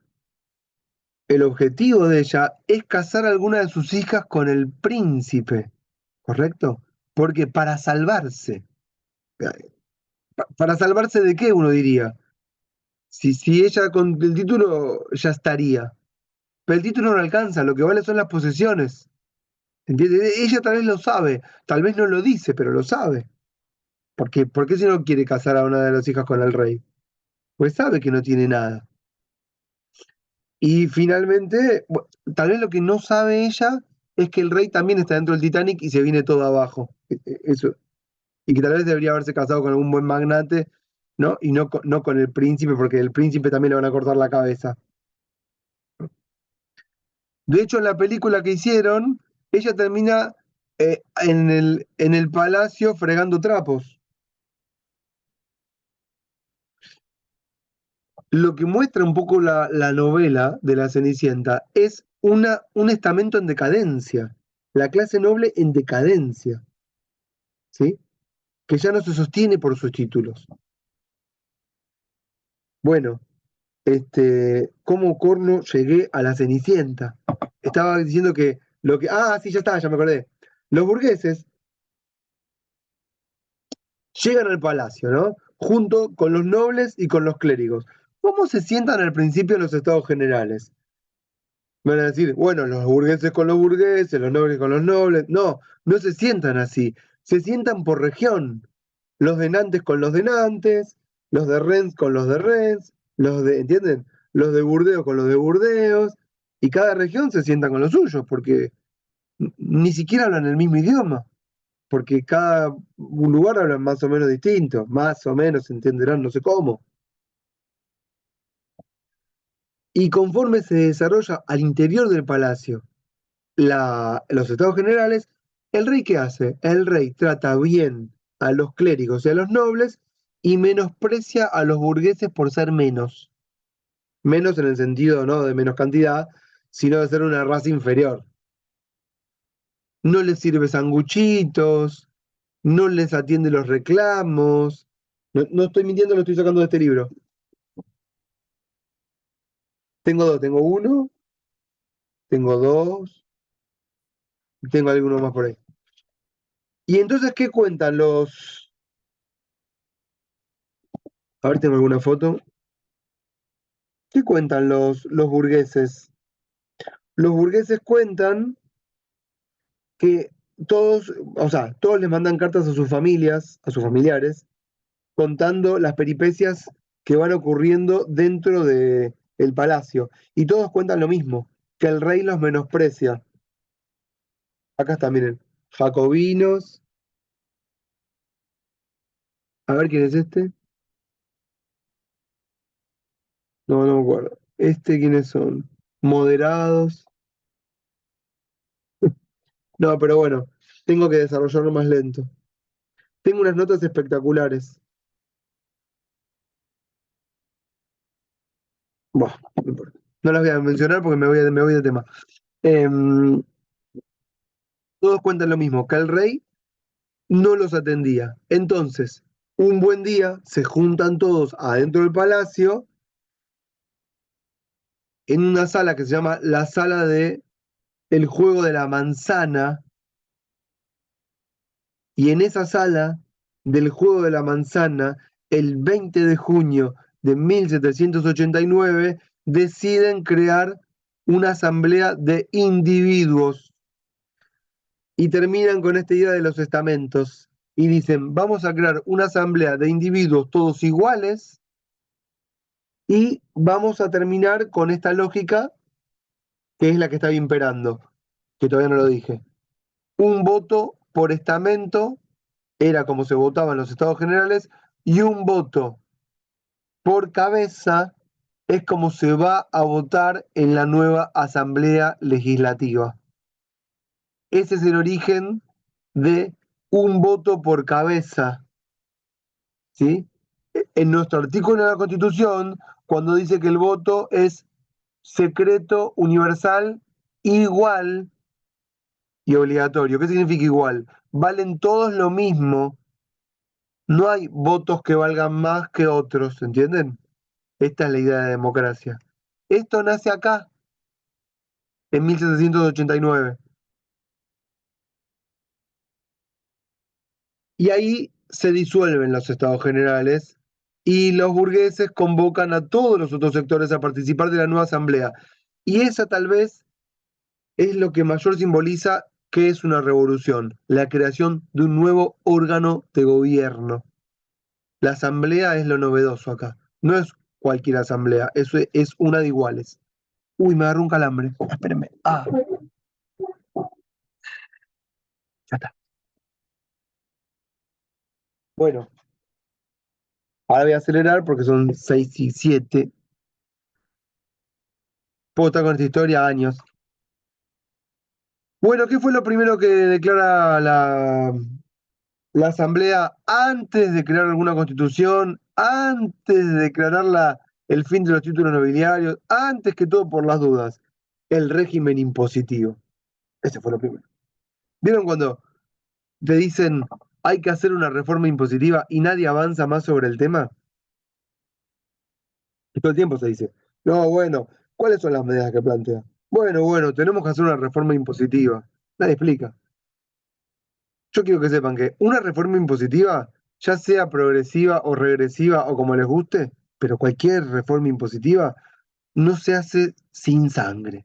el objetivo de ella es casar a alguna de sus hijas con el príncipe, ¿correcto? Porque para salvarse. ¿Para salvarse de qué, uno diría? Si ella con el título ya estaría. Pero el título no alcanza, lo que vale son las posesiones. ¿Entiendes? Ella tal vez lo sabe, tal vez no lo dice, pero lo sabe. ¿Por qué si no quiere casar a una de las hijas con el rey? Pues sabe que no tiene nada. Y finalmente, tal vez lo que no sabe ella es que el rey también está dentro del Titanic y se viene todo abajo. Eso. Y que tal vez debería haberse casado con algún buen magnate, ¿no? Y no con el príncipe, porque el príncipe también le van a cortar la cabeza. De hecho, en la película que hicieron, ella termina en el palacio fregando trapos. Lo que muestra un poco la novela de la Cenicienta es un estamento en decadencia, la clase noble en decadencia, ¿sí? Que ya no se sostiene por sus títulos. Bueno, ¿cómo corno llegué a la Cenicienta? Estaba diciendo que sí, ya está, ya me acordé. Los burgueses llegan al palacio, ¿no? Junto con los nobles y con los clérigos. ¿Cómo se sientan al principio en los estados generales? Van a decir, bueno, los burgueses con los burgueses, los nobles con los nobles. No, no se sientan así. Se sientan por región. Los de Nantes con los de Nantes, los de Rennes con los de Rennes, ¿entienden? Los de Burdeos con los de Burdeos. Y cada región se sienta con los suyos, porque ni siquiera hablan el mismo idioma. Porque cada lugar habla más o menos distinto. Más o menos se entenderán, no sé cómo. Y conforme se desarrolla al interior del palacio los estados generales, ¿el rey qué hace? El rey trata bien a los clérigos y a los nobles y menosprecia a los burgueses por ser menos. Menos en el sentido, no de menos cantidad, sino de ser una raza inferior. No les sirve sanguchitos, no les atiende los reclamos. No, no estoy mintiendo, lo estoy sacando de este libro. Tengo dos, tengo uno, tengo dos, tengo alguno más por ahí. Y entonces, ¿qué cuentan los... A ver, tengo alguna foto. ¿Qué cuentan los burgueses? Los burgueses cuentan que todos, o sea, todos les mandan cartas a sus familias, a sus familiares, contando las peripecias que van ocurriendo dentro del palacio. Y todos cuentan lo mismo, que el rey los menosprecia. Acá está, miren, jacobinos. A ver quién es este. No, no me acuerdo. ¿Quiénes son? Moderados. No, pero bueno, tengo que desarrollarlo más lento. Tengo unas notas espectaculares. Buah, no importa. No las voy a mencionar porque me voy de tema. Em, Todos cuentan lo mismo, que el rey no los atendía. Entonces, un buen día se juntan todos adentro del palacio en una sala que se llama la sala de el juego de la manzana, y en esa sala del juego de la manzana, el 20 de junio de 1789, deciden crear una asamblea de individuos y terminan con esta idea de los estamentos y dicen, vamos a crear una asamblea de individuos todos iguales y vamos a terminar con esta lógica que es la que está imperando, que todavía no lo dije. Un voto por estamento era como se votaba en los estados generales, y un voto por cabeza es como se va a votar en la nueva Asamblea Legislativa. Ese es el origen de un voto por cabeza, ¿sí? En nuestro artículo de la Constitución, cuando dice que el voto es secreto, universal, igual y obligatorio. ¿Qué significa igual? Valen todos lo mismo. No hay votos que valgan más que otros, ¿entienden? Esta es la idea de democracia. Esto nace acá, en 1789. Y ahí se disuelven los estados generales y los burgueses convocan a todos los otros sectores a participar de la nueva asamblea. Y esa tal vez es lo que mayor simboliza que es una revolución, la creación de un nuevo órgano de gobierno. La asamblea es lo novedoso acá. No es cualquier asamblea, eso es una de iguales. Uy, me agarró un calambre. Espérenme. Ah, ya está. Bueno, ahora voy a acelerar porque son 6 y 7. Puedo estar con esta historia años. Bueno, ¿qué fue lo primero que declara la Asamblea antes de crear alguna constitución, antes de declarar el fin de los títulos nobiliarios, antes que todo por las dudas? El régimen impositivo. Ese fue lo primero. ¿Vieron cuando te dicen hay que hacer una reforma impositiva y nadie avanza más sobre el tema? Y todo el tiempo se dice, no, bueno, ¿cuáles son las medidas que plantea? Bueno, tenemos que hacer una reforma impositiva. Nadie explica. Yo quiero que sepan que una reforma impositiva, ya sea progresiva o regresiva o como les guste, pero cualquier reforma impositiva no se hace sin sangre.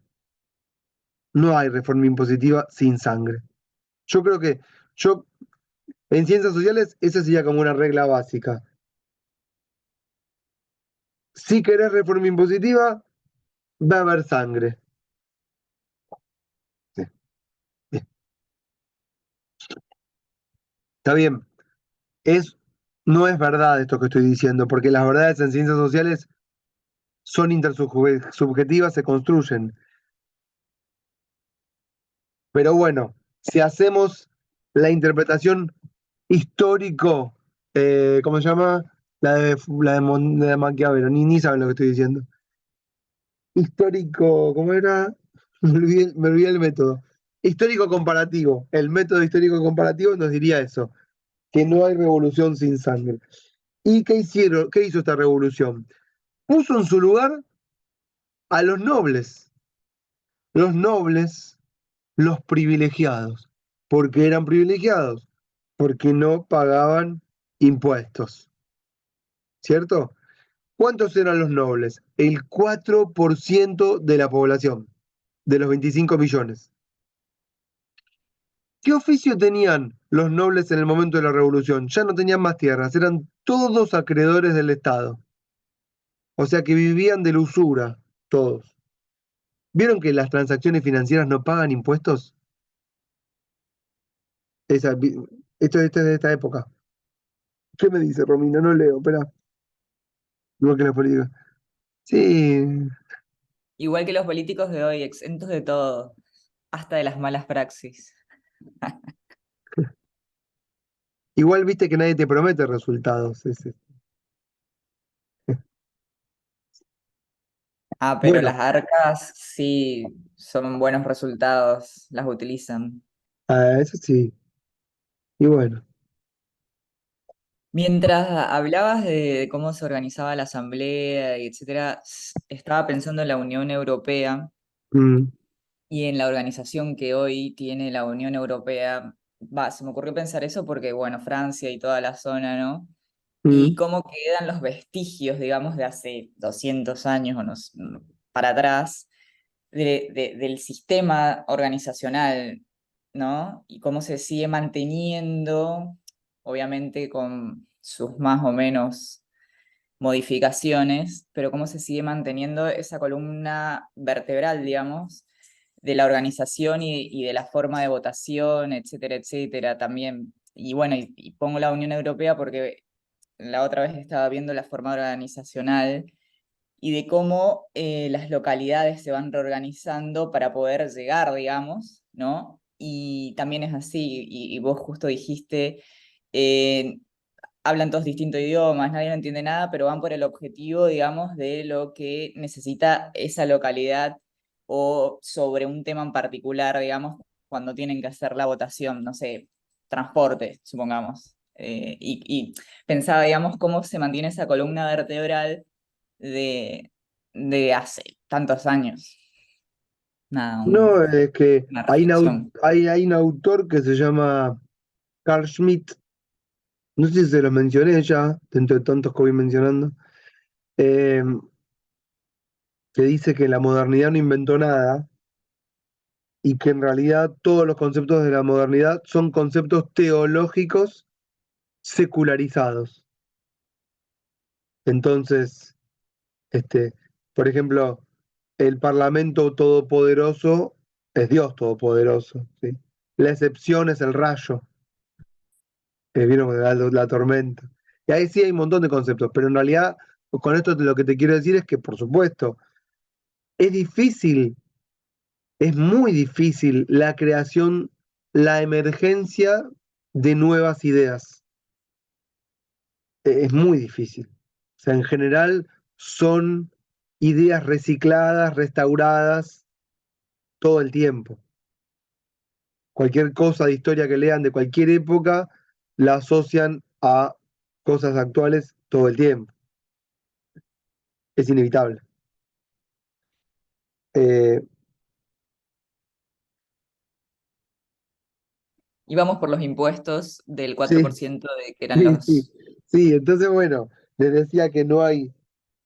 No hay reforma impositiva sin sangre. Yo creo que en ciencias sociales esa sería como una regla básica. Si querés reforma impositiva, va a haber sangre. Sí, bien. Está bien. No es verdad esto que estoy diciendo, porque las verdades en ciencias sociales son intersubjetivas, se construyen. Pero bueno, si hacemos la interpretación histórico, ¿cómo se llama? La de Maquiavelo, ni saben lo que estoy diciendo. histórico, ¿cómo era? Me olvidé el método. Histórico comparativo. El método histórico comparativo nos diría eso, que no hay revolución sin sangre. ¿Y qué hicieron? ¿Qué hizo esta revolución? Puso en su lugar a los nobles, los privilegiados. ¿Por qué eran privilegiados? Porque no pagaban impuestos, ¿cierto? ¿Cuántos eran los nobles? El 4% de la población, de los 25 millones. ¿Qué oficio tenían los nobles en el momento de la revolución? Ya no tenían más tierras, eran todos acreedores del Estado. O sea que vivían de la usura, todos. ¿Vieron que las transacciones financieras no pagan impuestos? Esa- vi- esto es de esta época. ¿Qué me dice Romina? No leo, espera. Igual que la política. Sí, Igual que los políticos de hoy, exentos de todo, hasta de las malas praxis. igual viste que nadie te promete resultados. Ah, pero Bueno, las arcas sí son buenos resultados, las utilizan. eso sí. Y bueno. Mientras hablabas de cómo se organizaba la asamblea, y etcétera, estaba pensando en la Unión Europea mm, y en la organización que hoy tiene la Unión Europea. Va, se me ocurrió pensar eso porque, bueno, Francia y toda la zona, ¿no? Y mm, cómo quedan los vestigios, digamos, de hace 200 años o no sé, para atrás, del sistema organizacional, ¿no? Y cómo se sigue manteniendo, obviamente con sus más o menos modificaciones, pero cómo se sigue manteniendo esa columna vertebral, digamos, de la organización y de la forma de votación, etcétera, etcétera, también. Y bueno, y pongo la Unión Europea porque la otra vez estaba viendo la forma organizacional y de cómo las localidades se van reorganizando para poder llegar, digamos, ¿no? Y también es así, y vos justo dijiste, eh, hablan todos distintos idiomas, nadie no entiende nada, pero van por el objetivo, digamos, de lo que necesita esa localidad o sobre un tema en particular, digamos, cuando tienen que hacer la votación, no sé, transporte, supongamos. Y pensaba, digamos, cómo se mantiene esa columna vertebral de, de hace tantos años. Nada, no, es que una reflexión. hay un autor que se llama Carl Schmitt, no sé si se los mencioné ya, dentro de tantos que voy mencionando, eh, que dice que la modernidad no inventó nada y que en realidad todos los conceptos de la modernidad son conceptos teológicos secularizados. Entonces, este, por ejemplo, el Parlamento Todopoderoso es Dios Todopoderoso, ¿sí? La excepción es el rayo, vieron la tormenta. Y ahí sí hay un montón de conceptos, pero en realidad con esto lo que te quiero decir es que, por supuesto, es difícil, es muy difícil la creación, la emergencia de nuevas ideas. Es muy difícil. O sea, en general son ideas recicladas, restauradas todo el tiempo. Cualquier cosa de historia que lean de cualquier época la asocian a cosas actuales todo el tiempo. Es inevitable. Eh, Y vamos por los impuestos del sí, 4% de que eran sí, sí, los... sí. Entonces, bueno, les decía que no hay.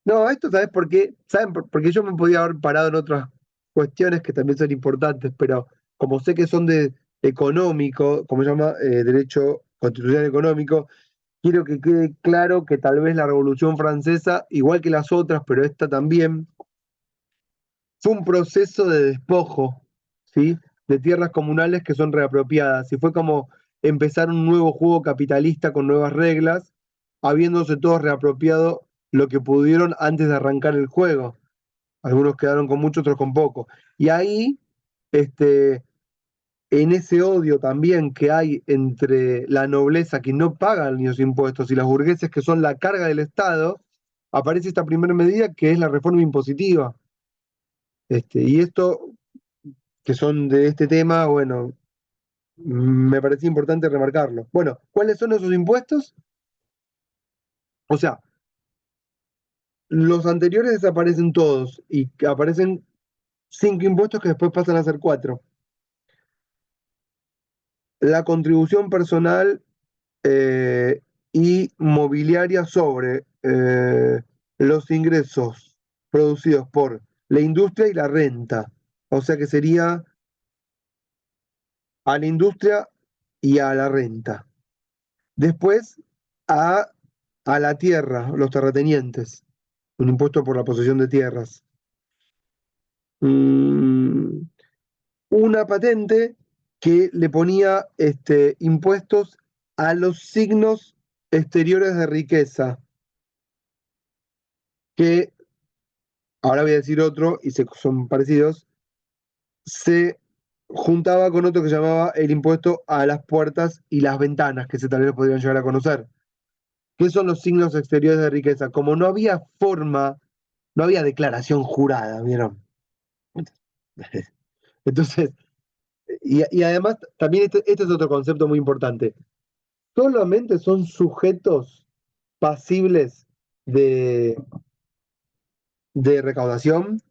No, esto, ¿sabes por qué? ¿Saben? Porque yo me podía haber parado en otras cuestiones que también son importantes, pero como sé que son de económico, como se llama, derecho constitucional económico, quiero que quede claro que tal vez la Revolución Francesa, igual que las otras, pero esta también, fue un proceso de despojo, ¿sí? De tierras comunales que son reapropiadas. Y fue como empezar un nuevo juego capitalista con nuevas reglas, habiéndose todos reapropiado lo que pudieron antes de arrancar el juego. Algunos quedaron con mucho, otros con poco. Y ahí, este, en ese odio también que hay entre la nobleza que no paga ni los impuestos y los burgueses que son la carga del Estado, aparece esta primera medida que es la reforma impositiva, Y esto, que son de este tema, bueno, me parecía importante remarcarlo. Bueno, ¿cuáles son esos impuestos? O sea, los anteriores desaparecen todos y aparecen 5 impuestos que después pasan a ser 4. La contribución personal eh, y mobiliaria sobre los ingresos producidos por la industria y la renta. O sea que sería a la industria y a la renta. Después a, a la tierra, los terratenientes, un impuesto por la posesión de tierras. Mm, una patente que le ponía impuestos a los signos exteriores de riqueza, que ahora voy a decir otro y son parecidos, se juntaba con otro que se llamaba el impuesto a las puertas y las ventanas, que se tal vez podrían llegar a conocer. ¿Qué son los signos exteriores de riqueza? Como no había forma, no había declaración jurada, ¿vieron? Entonces, y además, también este es otro concepto muy importante. Solamente son sujetos pasibles de, de recaudación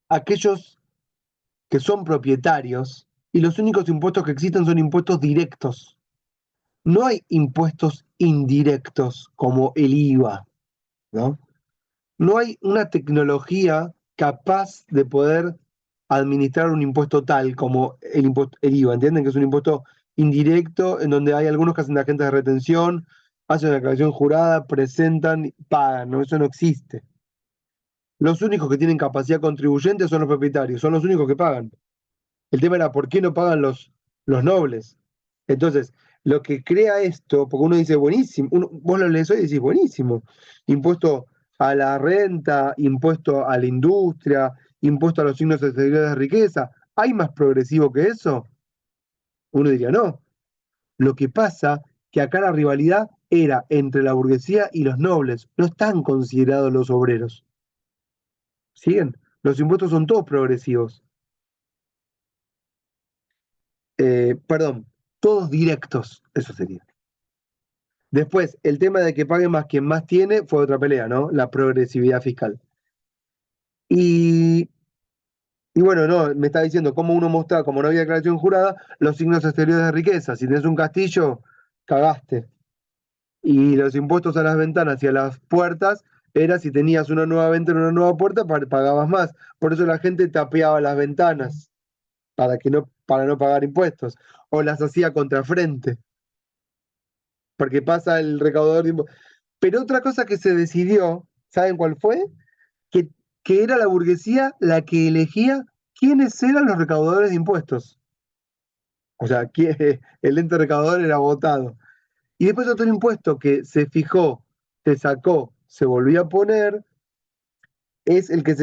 aquellos que son propietarios y los únicos impuestos que existen son impuestos directos. No hay impuestos indirectos como el IVA, ¿no? No hay una tecnología capaz de poder administrar un impuesto tal como el IVA, ¿entienden? Que es un impuesto indirecto en donde hay algunos que hacen de agentes de retención, hacen una declaración jurada, presentan, pagan, ¿no? Eso no existe. Los únicos que tienen capacidad contribuyente son los propietarios, son los únicos que pagan. El tema era por qué no pagan los nobles. Entonces, lo que crea esto, porque uno dice buenísimo, vos lo lees hoy y decís buenísimo, impuesto a la renta, impuesto a la industria, impuesto a los signos exteriores de riqueza, ¿hay más progresivo que eso? Uno diría no. Lo que pasa que acá la rivalidad era entre la burguesía y los nobles, no están considerados los obreros. ¿Siguen? Los impuestos son todos progresivos. Perdón, todos directos, eso sería. Después, el tema de que pague más quien más tiene fue otra pelea, ¿no? La progresividad fiscal. Y, y bueno, no, me está diciendo cómo uno mostraba, como no había declaración jurada, los signos exteriores de riqueza. Si tenés un castillo, cagaste. Y los impuestos a las ventanas y a las puertas era si tenías una nueva ventana, una nueva puerta, pagabas más. Por eso la gente tapeaba las ventanas para no pagar impuestos. O las hacía contrafrente, porque pasa el recaudador de impuestos. Pero otra cosa que se decidió, ¿saben cuál fue? Que, que era la burguesía la que elegía quiénes eran los recaudadores de impuestos. O sea, el ente recaudador era votado. Y después otro impuesto que se fijó, se sacó, se volvió a poner, es el que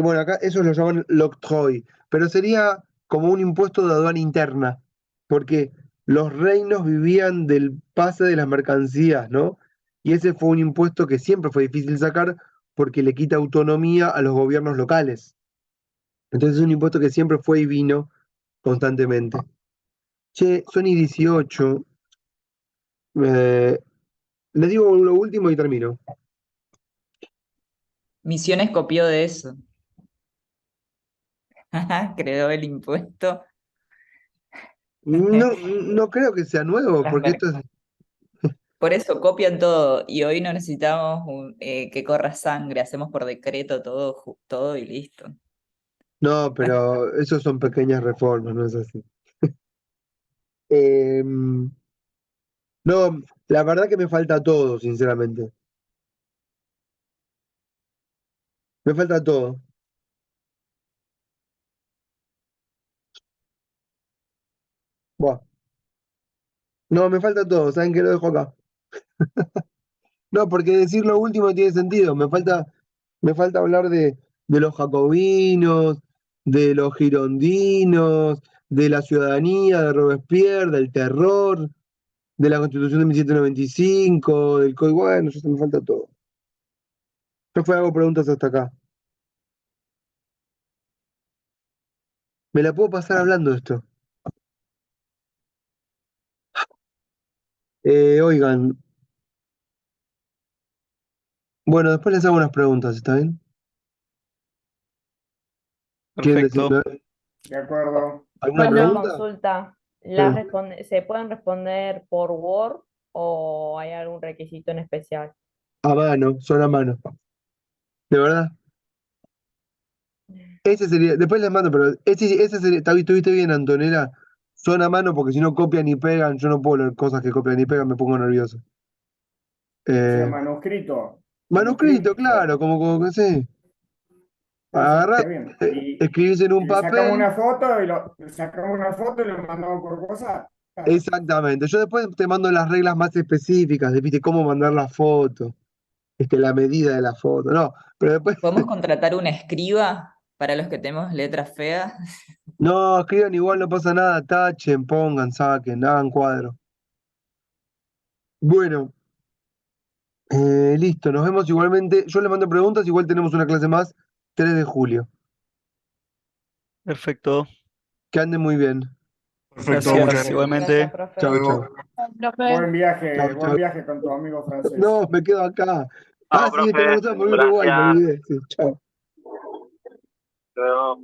bueno, acá ellos lo llaman l'octroi, pero sería como un impuesto de aduana interna, porque los reinos vivían del pase de las mercancías, ¿no? Y ese fue un impuesto que siempre fue difícil sacar porque le quita autonomía a los gobiernos locales. Entonces es un impuesto que siempre fue y vino constantemente. Che, son y 18. Les digo lo último y termino. Misiones copió de eso. Creó el impuesto. No creo que sea nuevo, Las porque mer- esto es. Por eso copian todo y hoy no necesitamos que corra sangre, hacemos por decreto todo, todo y listo. No, pero esos son pequeñas reformas, no es así. No, la verdad que me falta todo, sinceramente. Me falta todo. Buah. No, me falta todo. ¿Saben qué? Lo dejo acá. No, porque decir lo último no tiene sentido. Me falta hablar de los jacobinos, de los girondinos, de la ciudadanía, de Robespierre, del terror, de la Constitución de 1795, del COI. Bueno, eso me falta todo. Yo fue hago preguntas hasta acá. Me la puedo pasar hablando esto. Oigan, bueno, después les hago unas preguntas, ¿está bien? ¿Quieren Perfecto. decirme De acuerdo. alguna Una pregunta? consulta. ¿Se pueden responder por Word o hay algún requisito en especial? A mano, son a mano. ¿De verdad? Ese sería, después les mando, pero ese sería, ¿estuviste bien, Antonella? Son a mano porque si no copian y pegan, yo no puedo leer cosas que copian y pegan, me pongo nervioso. O sea, Eh, manuscrito. manuscrito, claro, como que sí. Sí, Agarrás, está bien. escribís en un Le sacamos papel. una foto le sacamos una foto y lo mandamos por WhatsApp. Claro. Exactamente. Yo después te mando las reglas más específicas de, viste, cómo mandar la foto, la medida de la foto. No, pero después, ¿Podemos contratar un escriba para los que tenemos letras feas? no, escriban igual, no pasa nada, tachen, pongan, saquen, hagan cuadro. Bueno, listo, nos vemos igualmente. Yo les mando preguntas, igual tenemos una clase más, 3 de julio. Perfecto. Que anden muy bien. Perfecto, muchas Gracias, gracias. igualmente. Gracias, profe. Chau, Luego. chau. Chau, Buen chau. viaje con tu amigo francés. No, me quedo acá. Ah, Chao, sí, tenés profe. razón, me voy a Uruguay, me Gracias. olvidé. Sí, chau. Luego.